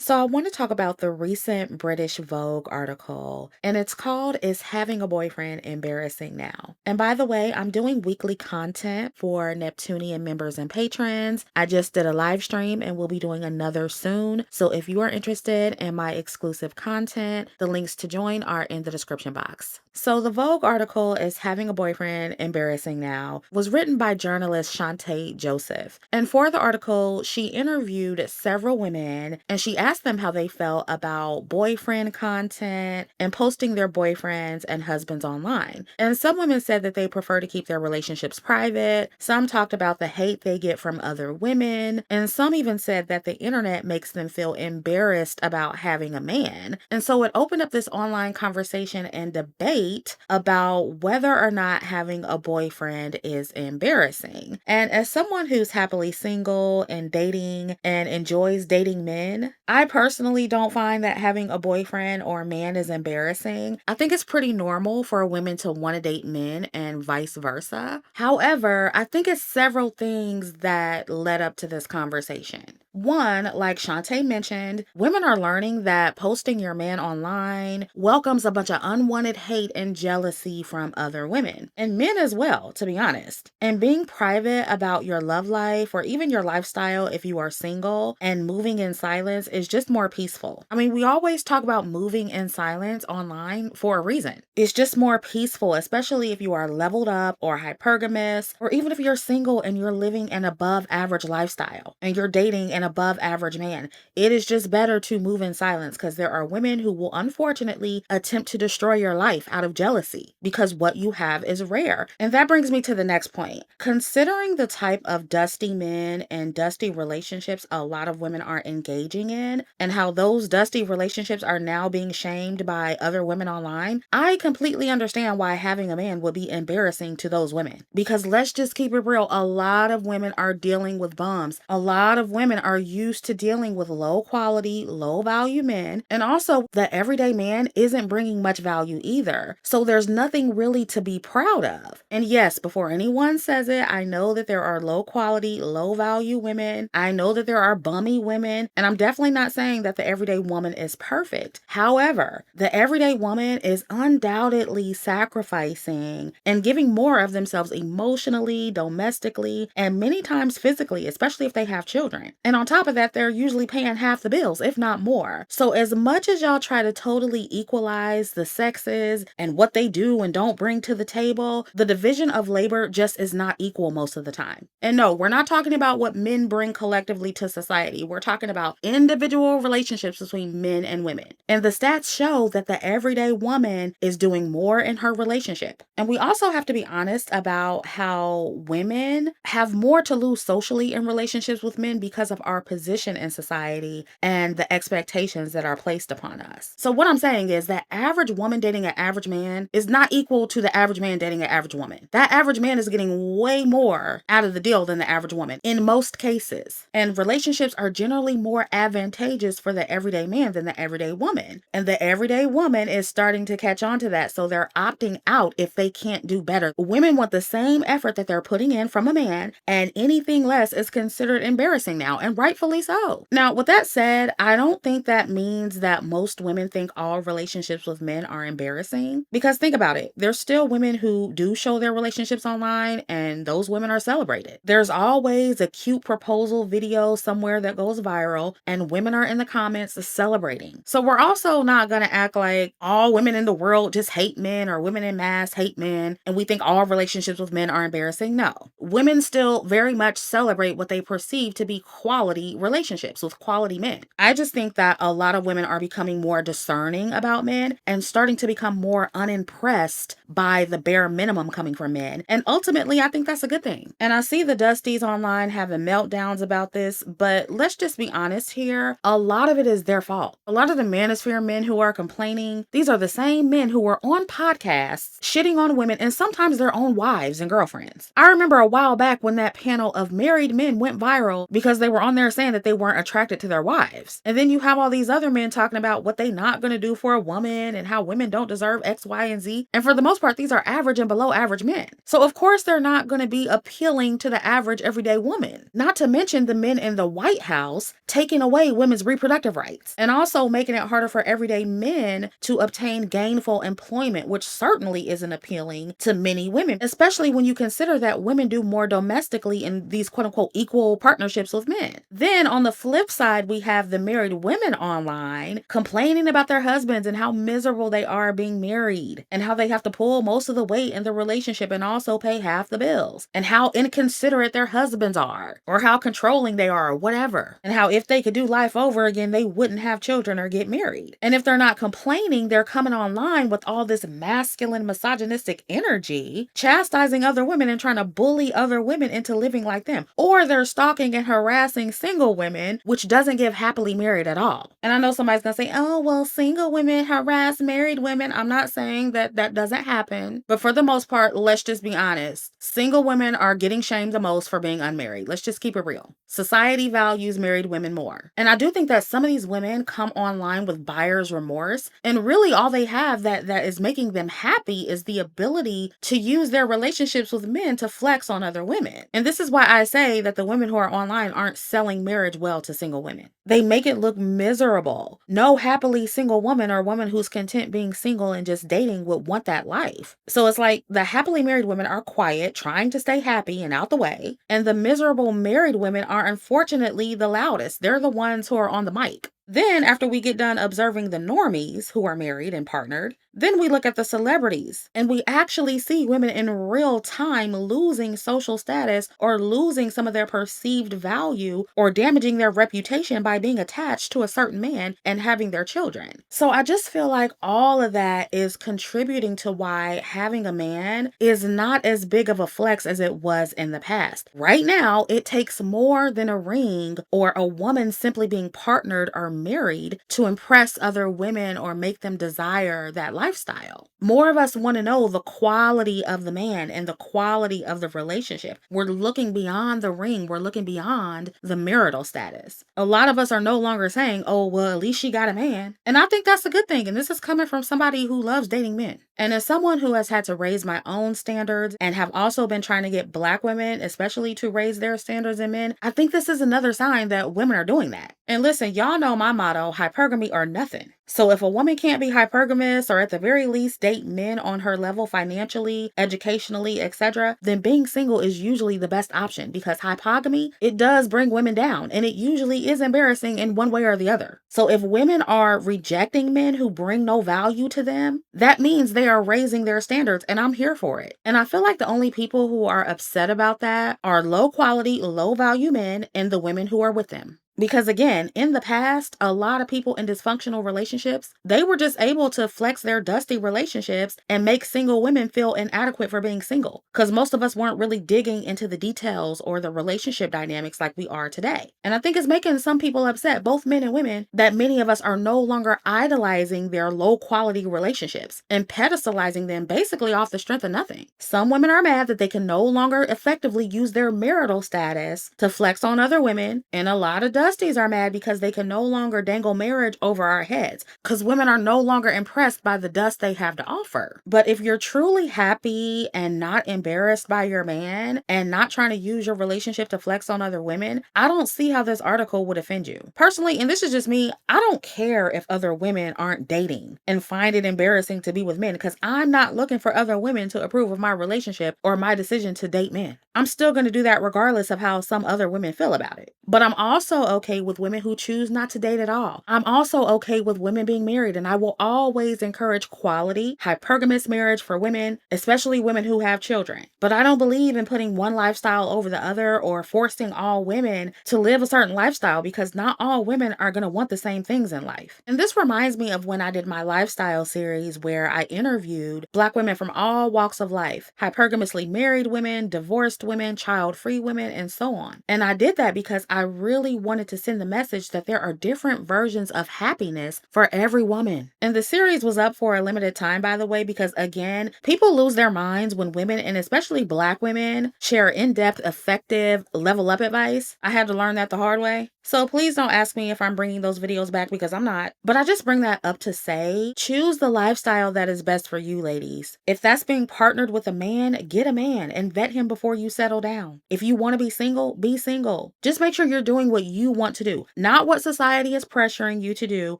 So, I want to talk about the recent British Vogue article, and it's called Is Having a Boyfriend Embarrassing Now? And by the way, I'm doing weekly content for Neptunian members and patrons. I just did a live stream and we'll be doing another soon. So, if you are interested in my exclusive content, the links to join are in the description box. So, the Vogue article Is Having a Boyfriend Embarrassing Now was written by journalist Shantae Joseph. And for the article, she interviewed several women and she asked them how they felt about boyfriend content and posting their boyfriends and husbands online. And some women said that they prefer to keep their relationships private. Some talked about the hate they get from other women. And some even said that the internet makes them feel embarrassed about having a man. And so it opened up this online conversation and debate about whether or not having a boyfriend is embarrassing. And as someone who's happily single and dating and enjoys dating men, I personally don't find that having a boyfriend or a man is embarrassing. I think it's pretty normal for women to want to date men and vice versa. However, I think it's several things that led up to this conversation. One, like Shantae mentioned, women are learning that posting your man online welcomes a bunch of unwanted hate and jealousy from other women, and men as well, to be honest. And being private about your love life or even your lifestyle if you are single and moving in silence is just more peaceful. I mean, we always talk about moving in silence online for a reason. It's just more peaceful, especially if you are leveled up or hypergamous, or even if you're single and you're living an above average lifestyle and you're dating an above average man. It is just better to move in silence because there are women who will unfortunately attempt to destroy your life out of jealousy because what you have is rare. And that brings me to the next point. Considering the type of dusty men and dusty relationships a lot of women are engaging in and how those dusty relationships are now being shamed by other women online, I completely understand why having a man would be embarrassing to those women. Because let's just keep it real, a lot of women are dealing with bums. A lot of women are used to dealing with low quality, low value men. And also, the everyday man isn't bringing much value either. So there's nothing really to be proud of. And yes, before anyone says it, I know that there are low quality, low value women. I know that there are bummy women. And I'm definitely not saying that the everyday woman is perfect. However, the everyday woman is undoubtedly sacrificing and giving more of themselves emotionally, domestically, and many times physically, especially if they have children. And on top of that, they're usually paying half the bills, if not more. So as much as y'all try to totally equalize the sexes and what they do and don't bring to the table, the division of labor just is not equal most of the time. And no, we're not talking about what men bring collectively to society. We're talking about individual relationships between men and women. And the stats show that the everyday woman is doing more in her relationship. And we also have to be honest about how women have more to lose socially in relationships with men because of our position in society and the expectations that are placed upon us. So what I'm saying is that average woman dating an average man is not equal to the average man dating an average woman. That average man is getting way more out of the deal than the average woman in most cases. And relationships are generally more advantageous for the everyday man than the everyday woman. And the everyday woman is starting to catch on to that. So they're opting out if they can't do better. Women want the same effort that they're putting in from a man, and anything less is considered embarrassing now, and rightfully so. Now, with that said, I don't think that means that most women think all relationships with men are embarrassing, because think about it. There's still women who do show their relationships online, and those women are celebrated. There's always a cute proposal video somewhere that goes viral, and women are in the comments celebrating. So we're also not going to act like all women in the world just hate men or women in mass hate men, and we think all relationships with men are embarrassing. No. Women still very much celebrate what they perceive to be quality relationships with quality men. I just think that a lot of women are becoming more discerning about men and starting to become more unimpressed by the bare minimum coming from men. And ultimately, I think that's a good thing. And I see the Dusties online having meltdowns about this, but let's just be honest here. A lot of it is their fault. A lot of the manosphere men who are complaining, these are the same men who were on podcasts shitting on women and sometimes their own wives and girlfriends. I remember a while back when that panel of married men went viral because they were on there saying that they weren't attracted to their wives. And then you have all these other men talking about what they not going to do for a woman and how women don't deserve X, Y, and Z. And for the most part, these are average and below average men. So of course they're not going to be appealing to the average everyday woman. Not to mention the men in the White House taking away women's reproductive rights and also making it harder for everyday men to obtain gainful employment, which certainly isn't appealing to many women, especially when you consider that women do more domestically in these quote unquote equal partnerships with men. Then on the flip side, we have the married women online complaining about their husbands and how miserable they are being married and how they have to pull most of the weight in the relationship and also pay half the bills and how inconsiderate their husbands are or how controlling they are or whatever, and how if they could do life over again, they wouldn't have children or get married. And if they're not complaining, they're coming online with all this masculine misogynistic energy, chastising other women and trying to bully other women into living like them. Or they're stalking and harassing single women, which doesn't give happily married at all. And I know somebody's gonna say, oh, well, single women harass married women. I'm not saying that that doesn't happen, but for the most part, let's just be honest. Single women are getting shamed the most for being unmarried. Let's just keep it real. Society values married women more. And I do think that some of these women come online with buyer's remorse, and really all they have that is making them happy is the ability to use their relationships with men to flex on other women. And this is why I say that the women who are online aren't selling marriage well to single women. They make it look miserable. No happily single woman or woman who's content being single and just dating would want that life. So it's like the happily married women are quiet, trying to stay happy and out the way, and the miserable married women are unfortunately the loudest. They're the ones who are on the mic. Then, after we get done observing the normies who are married and partnered, then we look at the celebrities and we actually see women in real time losing social status or losing some of their perceived value or damaging their reputation by being attached to a certain man and having their children. So I just feel like all of that is contributing to why having a man is not as big of a flex as it was in the past. Right now, it takes more than a ring or a woman simply being partnered or married to impress other women or make them desire that lifestyle. More of us want to know the quality of the man and the quality of the relationship. We're looking beyond the ring. We're looking beyond the marital status. A lot of us are no longer saying, oh, well, at least she got a man. And I think that's a good thing. And this is coming from somebody who loves dating men. And as someone who has had to raise my own standards and have also been trying to get Black women, especially to raise their standards in men, I think this is another sign that women are doing that. And listen, y'all know my motto, hypergamy or nothing. So if a woman can't be hypergamous or at the very least date men on her level financially, educationally, etc., then being single is usually the best option because hypogamy, it does bring women down and it usually is embarrassing in one way or the other. So if women are rejecting men who bring no value to them, that means they are raising their standards and I'm here for it. And I feel like the only people who are upset about that are low quality, low value men and the women who are with them. Because again, in the past, a lot of people in dysfunctional relationships, they were just able to flex their dusty relationships and make single women feel inadequate for being single. Because most of us weren't really digging into the details or the relationship dynamics like we are today. And I think it's making some people upset, both men and women, that many of us are no longer idolizing their low quality relationships and pedestalizing them basically off the strength of nothing. Some women are mad that they can no longer effectively use their marital status to flex on other women, and a lot of Dusties are mad because they can no longer dangle marriage over our heads because women are no longer impressed by the dust they have to offer. But if you're truly happy and not embarrassed by your man and not trying to use your relationship to flex on other women, I don't see how this article would offend you. Personally, and this is just me, I don't care if other women aren't dating and find it embarrassing to be with men because I'm not looking for other women to approve of my relationship or my decision to date men. I'm still going to do that regardless of how some other women feel about it. But I'm also okay with women who choose not to date at all. I'm also okay with women being married, and I will always encourage quality, hypergamous marriage for women, especially women who have children. But I don't believe in putting one lifestyle over the other or forcing all women to live a certain lifestyle because not all women are going to want the same things in life. And this reminds me of when I did my lifestyle series where I interviewed Black women from all walks of life, hypergamously married women, divorced women, child-free women, and so on. And I did that because I really wanted wanted to send the message that there are different versions of happiness for every woman. And the series was up for a limited time, by the way, because again, people lose their minds when women, and especially Black women, share in-depth, effective level up advice. I had to learn that the hard way. So please don't ask me if I'm bringing those videos back, because I'm not. But I just bring that up to say, choose the lifestyle that is best for you, ladies. If that's being partnered with a man, get a man and vet him before you settle down. If you want to be single, be single. Just make sure you're doing what you want to do, not what society is pressuring you to do,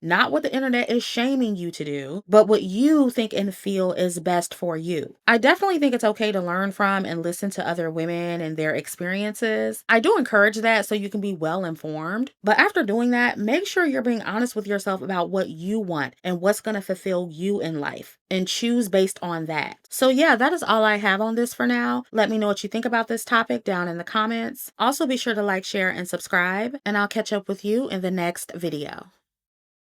not what the internet is shaming you to do, but what you think and feel is best for you. I definitely think it's okay to learn from and listen to other women and their experiences. I do encourage that so you can be well informed. But after doing that, make sure you're being honest with yourself about what you want and what's going to fulfill you in life, and choose based on that. So yeah, that is all I have on this for now. Let me know what you think about this topic down in the comments. Also be sure to like, share, and subscribe, and I'll catch up with you in the next video.